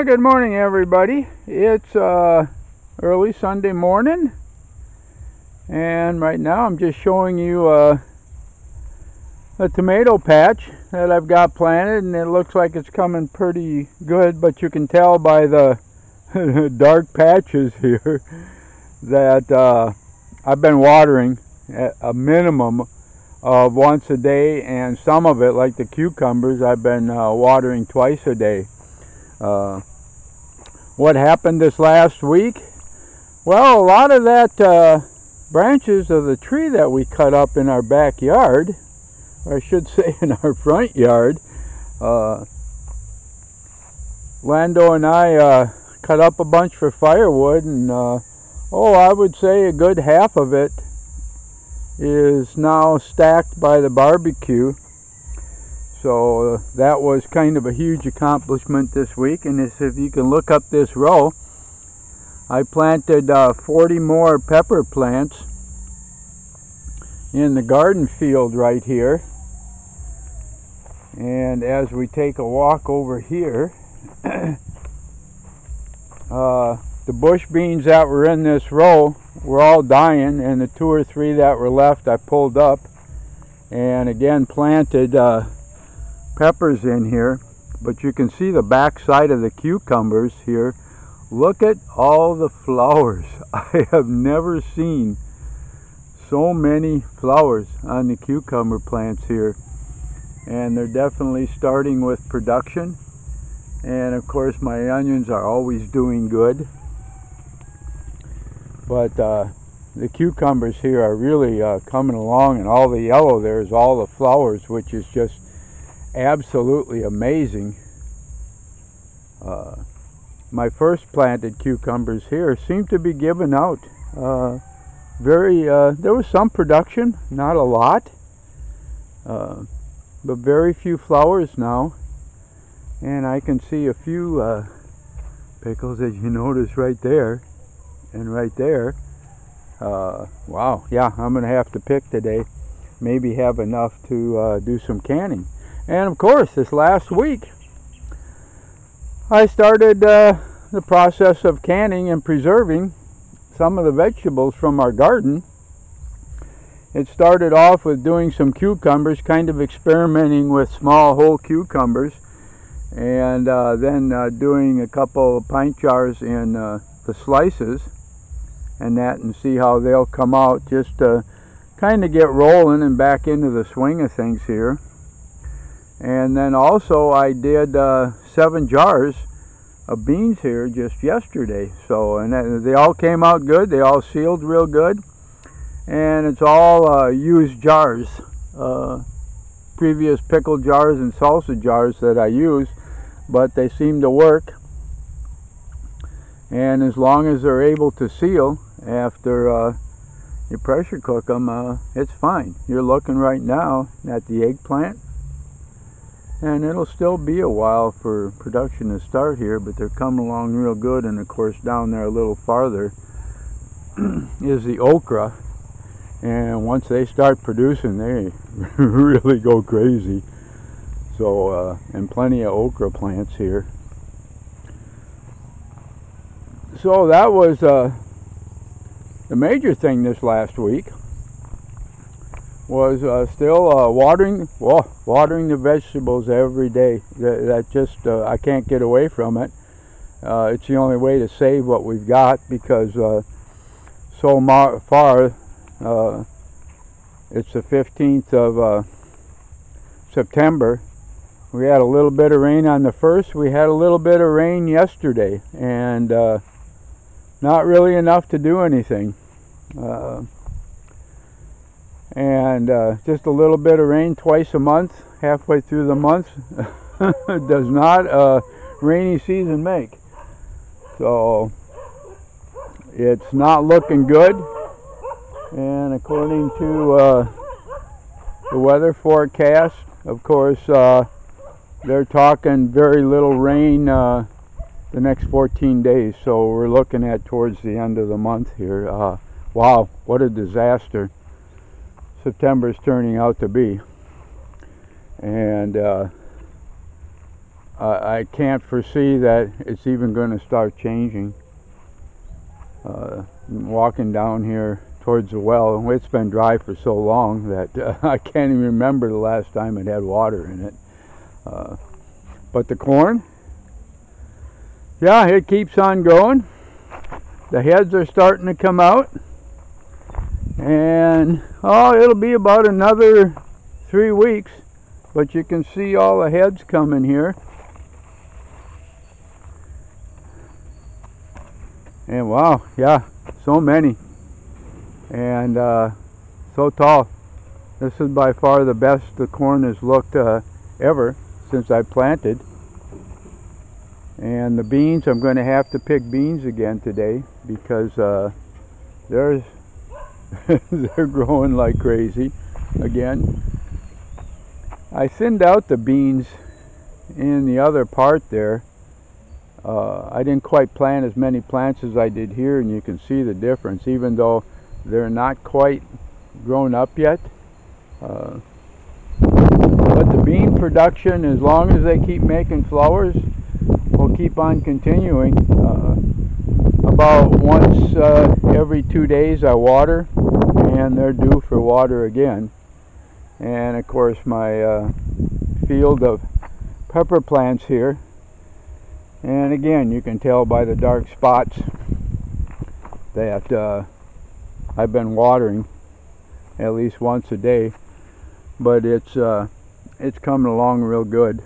Well, good morning, everybody. It's early Sunday morning, and right now I'm just showing you a tomato patch that I've got planted, and it looks like it's coming pretty good, but you can tell by the dark patches here that I've been watering at a minimum of once a day, and some of it, like the cucumbers, I've been watering twice a day. What happened this last week? Well, a lot of that branches of the tree that we cut up in our backyard, or I should say in our front yard, Lando and I cut up a bunch for firewood, and I would say a good half of it is now stacked by the barbecue. So that was kind of a huge accomplishment this week. And if you can look up this row, I planted 40 more pepper plants in the garden field right here. And as we take a walk over here, the bush beans that were in this row were all dying, and the 2 or 3 that were left I pulled up and again planted peppers in here. But you can see the back side of the cucumbers here. Look at all the flowers. I have never seen so many flowers on the cucumber plants here, and they're definitely starting with production. And of course my onions are always doing good, but the cucumbers here are really coming along, and all the yellow there is all the flowers, which is just absolutely amazing. My first planted cucumbers here seem to be giving out. There was some production, not a lot, but very few flowers now. And I can see a few pickles, as you notice, right there and right there. Wow, yeah, I'm going to have to pick today. Maybe have enough to do some canning. And of course, this last week, I started the process of canning and preserving some of the vegetables from our garden. It started off with doing some cucumbers, kind of experimenting with small whole cucumbers, and then doing a couple of pint jars in the slices and that, and see how they'll come out, just to kind of get rolling and back into the swing of things here. And then also I did 7 jars of beans here just yesterday. So, and they all came out good. They all sealed real good, and it's all used jars, previous pickle jars and salsa jars that I use, but they seem to work. And as long as they're able to seal after you pressure cook them, it's fine. You're looking right now at the eggplant, and it'll still be a while for production to start here, but they're coming along real good. And of course down there a little farther is the okra, and once they start producing, they really go crazy. So and plenty of okra plants here. So that was the major thing this last week, was still watering the vegetables every day. That just I can't get away from it. It's the only way to save what we've got, because so far it's the 15th of September. We had a little bit of rain on the 1st. We had a little bit of rain yesterday, and not really enough to do anything. And just a little bit of rain twice a month, halfway through the month, does not a rainy season make. So it's not looking good. And according to the weather forecast, of course, they're talking very little rain the next 14 days. So we're looking at towards the end of the month here. Wow, what a disaster September's turning out to be. And I can't foresee that it's even going to start changing. Walking down here towards the well, it's been dry for so long that I can't even remember the last time it had water in it. But the corn, yeah, it keeps on going. The heads are starting to come out, and it'll be about another 3 weeks, but you can see all the heads coming here. And wow, yeah, so many, and so tall. This is by far the best the corn has looked ever since I planted. And the beans, I'm going to have to pick beans again today because they're growing like crazy again. I thinned out the beans in the other part there. I didn't quite plant as many plants as I did here, and you can see the difference, even though they're not quite grown up yet. But the bean production, as long as they keep making flowers, will keep on continuing. About once every 2 days I water, and they're due for water again. And of course my field of pepper plants here. And again, you can tell by the dark spots that I've been watering at least once a day, but it's coming along real good.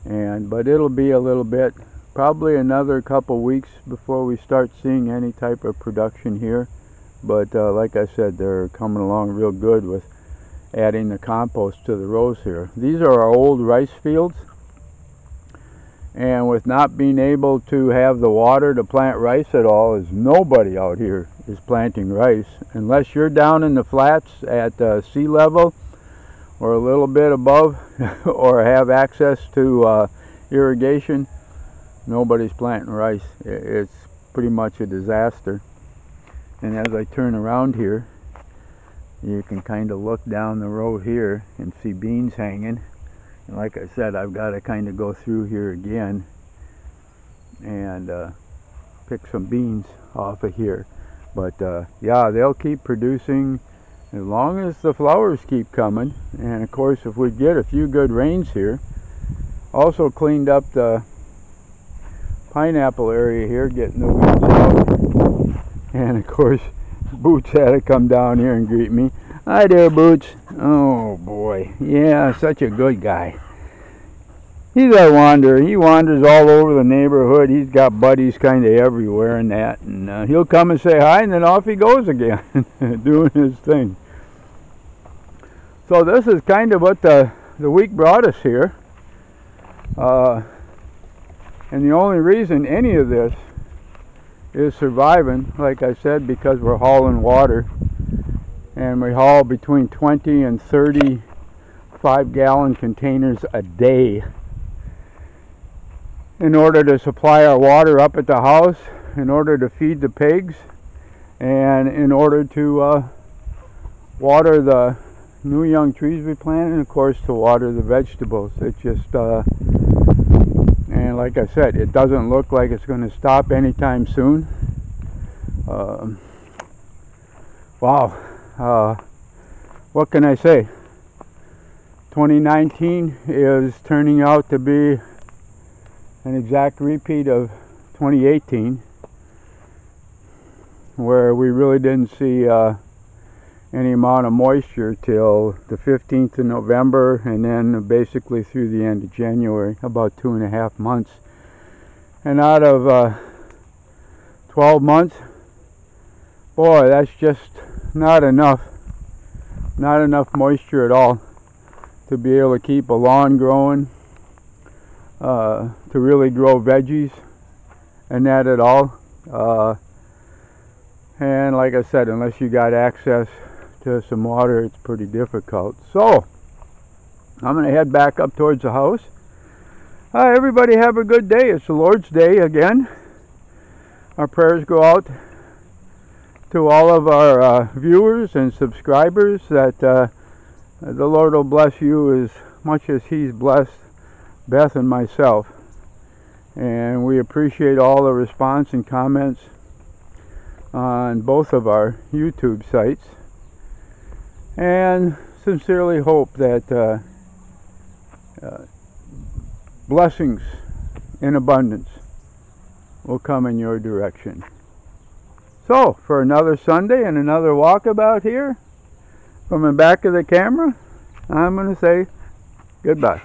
But it'll be a little bit, probably another couple weeks before we start seeing any type of production here. But like I said, they're coming along real good with adding the compost to the rows here. These are our old rice fields. And with not being able to have the water to plant rice at all, as nobody out here is planting rice. Unless you're down in the flats at sea level or a little bit above or have access to irrigation, nobody's planting rice. It's pretty much a disaster. And as I turn around here, you can kind of look down the road here and see beans hanging. And like I said, I've got to kind of go through here again and pick some beans off of here. But yeah, they'll keep producing as long as the flowers keep coming. And of course, if we get a few good rains here. Also cleaned up the pineapple area here, getting the weeds out. And of course, Boots had to come down here and greet me. Hi there, Boots. Oh boy, yeah, such a good guy. He's a wanderer. He wanders all over the neighborhood. He's got buddies kind of everywhere and that. And he'll come and say hi, and then off he goes again, doing his thing. So this is kind of what the week brought us here. And the only reason any of this is surviving, like I said, because we're hauling water. And we haul between 20 and 30 5-gallon containers a day in order to supply our water up at the house, in order to feed the pigs, and in order to water the new young trees we planted, and of course to water the vegetables. It just and like I said, it doesn't look like it's going to stop anytime soon. Wow. What can I say? 2019 is turning out to be an exact repeat of 2018, where we really didn't see any amount of moisture till the 15th of November, and then basically through the end of January, about 2.5 months. And out of 12 months, boy, that's just not enough moisture at all to be able to keep a lawn growing, to really grow veggies and that at all. And like I said, unless you got access to some water, it's pretty difficult. So I'm going to head back up towards the house. Everybody have a good day. It's the Lord's Day again. Our prayers go out to all of our viewers and subscribers, that the Lord will bless you as much as He's blessed Beth and myself. And we appreciate all the response and comments on both of our YouTube sites, and sincerely hope that blessings in abundance will come in your direction. So, for another Sunday and another walkabout here from the back of the camera, I'm going to say goodbye.